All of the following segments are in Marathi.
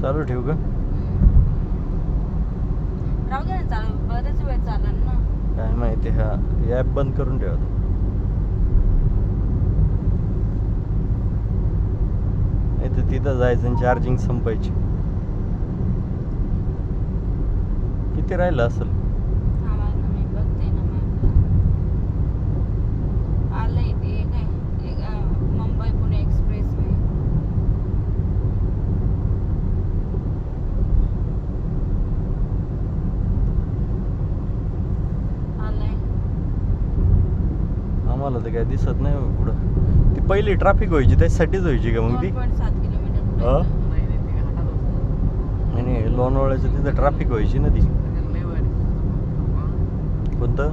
चालू ठेवू का? राहू दे ना चालू, बरेच वेळ चालेल ना. काय माहिती. हा ॲप बंद करून ठेवा. नाही तर तिथं जायचं आणि चार्जिंग संपायची. किती राहिलं असेल? मी बघते ना मॅपला. आलंय ते काय मुंबई पुणे एक्सप्रेस वे. आलंय. आम्हाला तर काय दिसत नाही हो पुढं. ती पहिली ट्रॅफिक व्हायची त्याच्यासाठीच व्हायची का मग ती? 2.7 किलोमीटर. हा? आणि लोणावळ्याचं तिथं ट्रॅफिक व्हायची ना ती. कोणतं?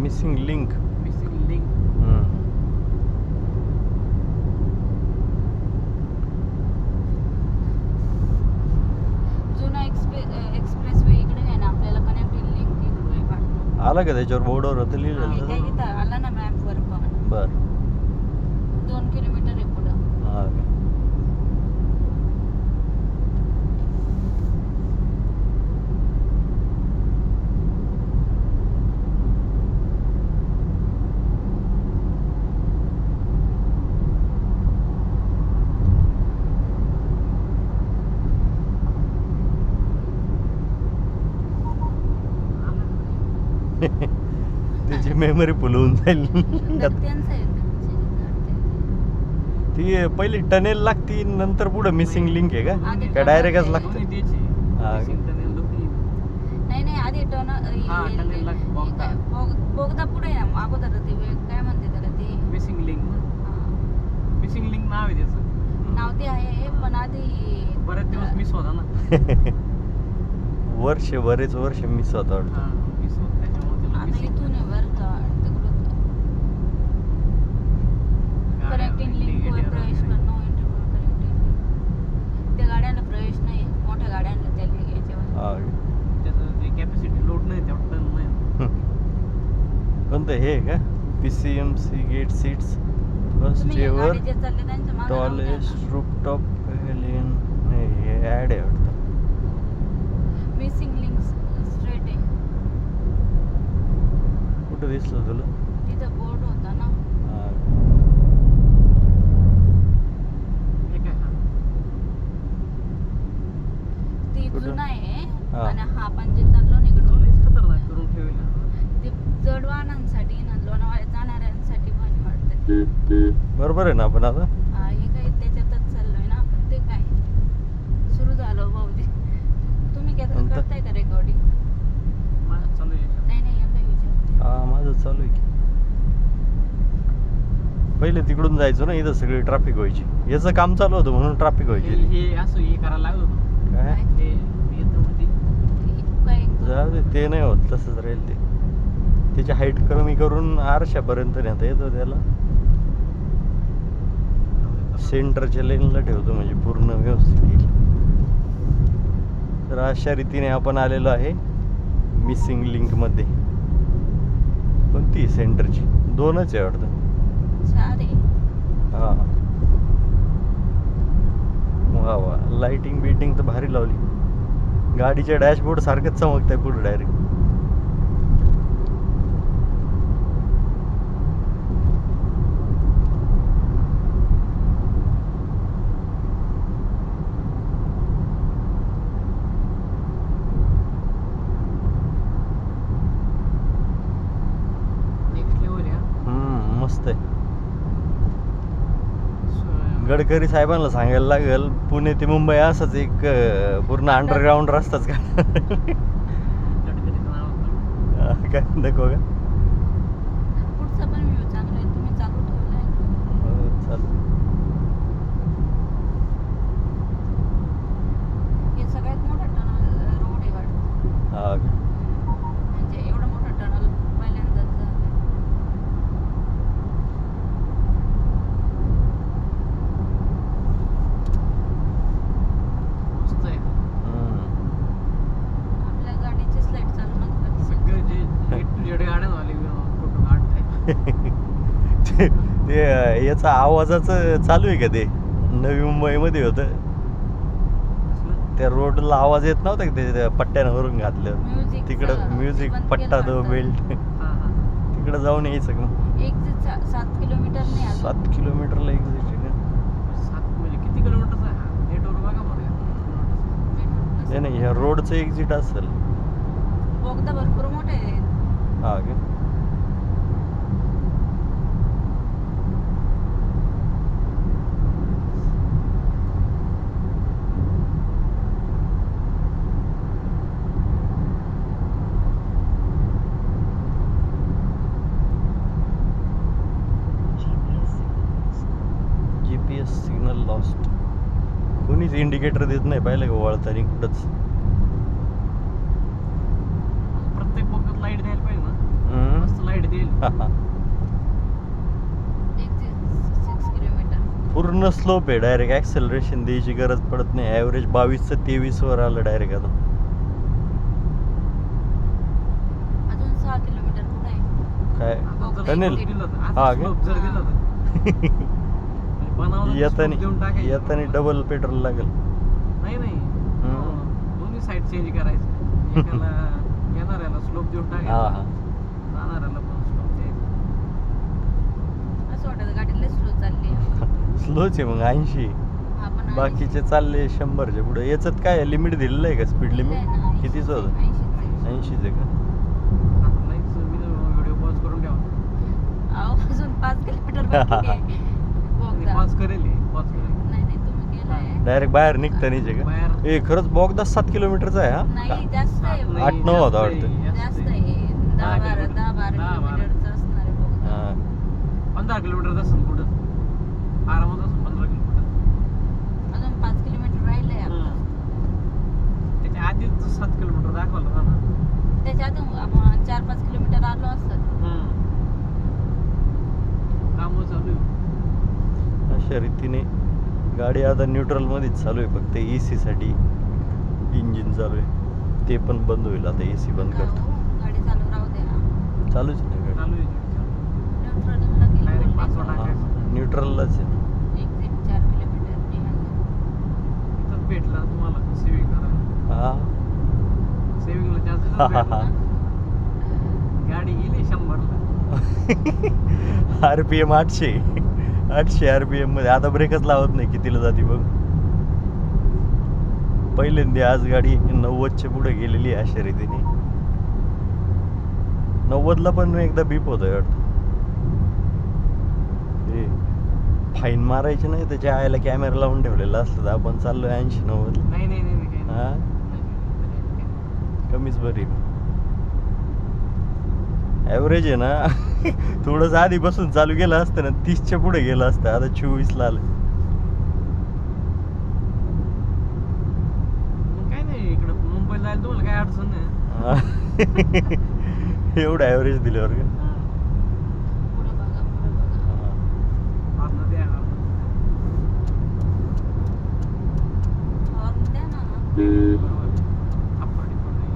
Missing link. जुना एक्सप्रेस वे इकडे आहे ना, आपल्याला कनेक्टिंग लिंक इकडे वाटतं. आला का त्याच्यावर बोर्डवर होतं हे लिहिलेलं? काय इथं आला ना मॅप वर पण. बर. 2 किलोमीटर आहे पुढं. हा का? त्याची मेमरी फुल होऊन जाईल. त्यांचं आहे. ती पहिली टनेल लागती नंतर पुढे मिसिंग लिंक आहे आधी का? डायरेक्टच लागतं? नाही आधी बोगदा पुढे आहे ना अगोदर. ते काय म्हणते त्याला, ते मिसिंग लिंक नाव आहे त्याचं. नाव ते आहे पण आधी बरेच दिवस मिस होता ना. बरेच वर्ष मिस होता वाटतं. मिस होत त्याच्यामुळे आता इथून आहे बरं का कनेक्टिंग लिंक वर प्रवेश नो इंटरव्हल कनेक्टिंग. त्या गाड्यांना प्रवेश नाही, मोठ्या गाड्यांना त्याला याच्यावर. हा. त्याचं ते कॅपॅसिटी लोड नाही तेवढं नाही. कोणतं हे का? PCMC गेट सीट्स फर्स्ट तुम्ही एवर गाडी जे चालले त्यांच्या मागे राहू द्या टॉलेस्ट ना. Rooftop pavilion. हे ॲड आहे वाटतं. मिसिंग लिंक स्ट्रेट आहे. कुठं दिसलं तुला? तिथं बोर्ड होता ना. हा. हे काय ती कुठं? जुना आहे. हा. आणि हा पण जे चाललो ना इकडून, खतरनाक करून ठेवलं. ते जड वाहनांसाठी ना, लोणावळ्यात जाणाऱ्यांसाठी पण वाटतं. बरोबर आहे ना आपण आता? हे काय त्याच्यातच चाललोय ना आपण. ते काय सुरू झालं भाऊजी. तुम्ही काय कोणतं? करताय का रेकॉर्डिंग? माझं चालू आहे. नाही यांना विचारते. हा माझं चालू आहे की. पहिले तिकडून जायचो ना, इथं सगळी ट्रॅफिक व्हायची. याचं काम चालू होतं म्हणून ट्रॅफिक व्हायची. हे असं हे करायला लागलं होतं. काय? ते येतं होती. काय जाऊ दे, ते नाही होत, तसंच राहील ते. त्याची हाईट कमी करून आरशापर्यंत नेता येतो त्याला. सेंटरच्या लेनला ठेवतो म्हणजे पूर्ण व्यवस्थित येईल. तर अशा रीतीने आपण आलेलो आहे मिसिंग लिंकमध्ये. कोणती सेंटरची? 2च आहे वाटतं. 4 आहे. हां. वा वा, लाइटिंग बिटिंग तर भारी लावली. गाडीच्या डॅशबोर्ड सारखंच चमकतंय पुढे डायरेक्ट. नेक्स्ट लेवल आहे. मस्त आहे. गडकरी साहेबांना सांगायला लागेल पुणे ते मुंबई असंच एक पूर्ण अंडरग्राऊंड रस्ताच का? गडकरीचं नाव होतं. काय नको का? पुढचा पण व्ह्यू चांगला आहे. तुम्ही चालू ठेवलाय ना. हो, चालेल. हे सगळ्यात मोठा टनल रोड आहे वाटतं. हा का? म्हणजे एवढा मोठा टनल पहिल्यांदाच झालाय. मस्त आहे. आपल्या गाडीची स्लाइड चालू नका. सगळं जे A to Z गाड्यांवाले फोटो काढताय. ते याचा आवाजाचं चालू आहे का ते? नवी मुंबईमध्ये होतं त्या रोडला आवाज येत नव्हता का ते पट्ट्यांवरून घातलं म्युझिक तिकडं म्युझिक पट्टा तो बेल्ट हा हा तिकडं जाऊन यायचं का मग एक्झिट 7 किलोमीटर नाही अजून. 7 किलोमीटरला एक्झिट आहे का 7 म्हणजे किती किलोमीटरचा आहे हा नेटवर्क बघा बरं नाही नाही ह्या रोडचं एक्झिट असेल बोगदा भरपूर मोठा आहे. हा का GPS सिग्नल लॉस्ट कोणीच इंडिकेटर देत नाही पाहिलं का वळताना कुठंच प्रत्येक बोगद्यात लाईट द्यायला पाहिजे ना हम्म. मस्त लाईट देईल एक्झिट 6 किलोमीटर. पूर्ण स्लोप आहे डायरेक्ट ॲक्सेलरेशन द्यायची गरज पडत नाही ॲव्हरेज 22 ते 23 वर आलं डायरेक्ट आता अजून 6 किलोमीटर पुढे आहे. काय आता जर टनेल slope दिलं तर, हा आता का? slope जर दिलं तर म्हणजे बनवलं तर slope देऊन टाकायचं. येतानी डबल पेट्रोल लागेल नाही नाही हम्म. दोन्ही साईड चेंज करायचं एकाला येणाऱ्याला स्लोप देऊन हा टाकायचं हा जाणाऱ्याला पण स्लोप द्यायचं असं वाटतं गाडी लय स्लो चालली आहे. स्लोच आहे मग 80 आपण बाकीचे चालले 100च्या पुढे याच्यात काय लिमिट दिलेलं आहे का स्पीड लिमिट कितीच होतं 80 आहे का आता नाहीच मी व्हिडिओ पॉज करून ठेवा अजून 5 किलोमीटर बाकी आहे. बोगदा. पॉज करेल पॉज करेल नाही नाही तुम्ही केलाय. डायरेक्ट बाहेर निघता नाही का बाहेर ए खरंच बोगदा 7 किलोमीटरचा आहे हा नाही जास्त आहे. नाही, 8-9 होता जास्त वाटतं. आहे, जास्त आहे. 10-12 किलोमीटरचं असणार आहे बोगदा. हा. 15 किलोमीटर असेल कुठं आरामात असेल 15 किलोमीटर अजून 5 किलोमीटर राहिलंय आपलं. त्याच्या आधीच 7 किलोमीटर दाखवलं होतं ना त्याच्या आधी आपण 4-5 किलोमीटर आलो असत. कामं चालू आहे. अशा रीतीने गाडी आता न्यूट्रल मध्येच चालू आहे फक्त AC साठी इंजिन चालू आहे ते पण बंद होईल आता AC बंद करतो गाडी चालू राहू दे ना. चालूच नाही गाडी चालू आहे गाडी चालू. न्यूट्रलला गेली Direct बोलले. पाचवा टाकायचं. न्यूट्रललाच आहे एक्झिट 4 किलोमीटर निघालं. इथंच भेटला तुम्हाला सेविंग करायला हा सेविंगला जास्त भेटला गाडी गेली 100ला RPM 800 RPM मध्ये आता ब्रेकच लावत नाही कितीला जाते बघ पहिल्यांदा आज गाडी 90च्या पुढे गेलेली आहे अशा रीतीने 90ला पण एकदा बीप होतं वाटतं ते फाईन मारायचे नाही त्याच्या आयला कॅमेरा लावून ठेवलेला असलं तर आपण चाललोय 80-90 नाही नाही नाही काही नाही. हा कमीच बरी ॲव्हरेज आहे ना थोडंसं आधी बसून चालू केलं असतं ना 30च्या पुढे गेलं असतं आता 24ला आलं मग काय नाही इकडं मुंबईला जायला तुम्हाला काय अडचण नाही एवढं ॲव्हरेज दिल्यावर का पुढे बघा पुढे बघा. हॉर्न द्या हॉर्न द्या ना. बरोबर अपडी पडली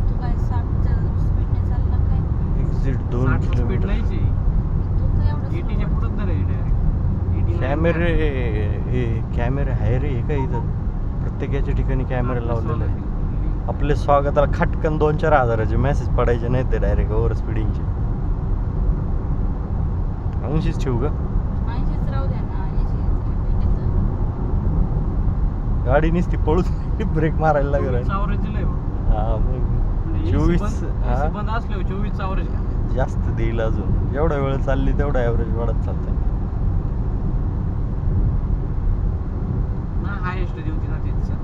तू काय 60च्या स्पीडने चालला काय? एक्झिट 2 स्पीड किलोमीटर नाहीची तू काय एवढं 80च्या slow? पुढंच धरायची डायरेक्ट कॅमेरे हे कॅमेरे आहे रे हे काय इथं प्रत्येकाच्या ठिकाणी कॅमेरा लावलेला आहे आपले स्वागताला खटकन 2-4 हजाराचे मेसेज पडायचे नाहीत ते डायरेक्ट ओव्हर स्पीडिंगचे 80च ठेवू का 80च राहू द्या ना. 80 गाडी नुसती पळून ब्रेक मारायला लागला 24 average दिलंय बघ. हा मग म्हणजे 24 AC हा बंद असल्यावर 24 average का? जास्त देईल अजून जेवढा वेळ चालली तेवढा ॲव्हरेज वाढत चालतंय ना हायेस्ट देऊ ती ना तिथचं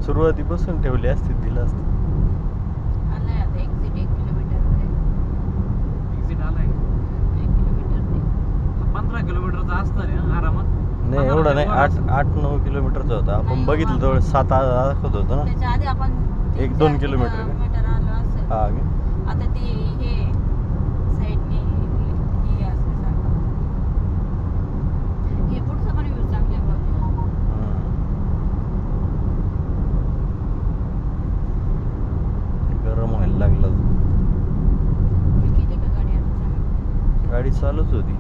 सुरुवातीपासून ठेवली असती दिलं असतं आलाय आता एक्झिट 1 किलोमीटर पर्यंत. एक्झिट आलाय 1 किलोमीटर 15 किलोमीटरचा असणार आहे हा, आरामात नाही 15 एवढं नाही किलोमीटर 8-9 किलोमीटरचा होता आपण नाही, बघितलं हो, तेवढं 7 दाखवत होतं ना त्याच्या आधी आपण 1-2 किलोमीटर का? किलोमीटर आलो असेल. हा का? आता ती हे साईडने हे असं सारखं. हे पुढचं पण व्ह्यू चांगले बघ. गरम व्हायला लागलं मी केली का गाडी आता चालू? गाडी चालूच होती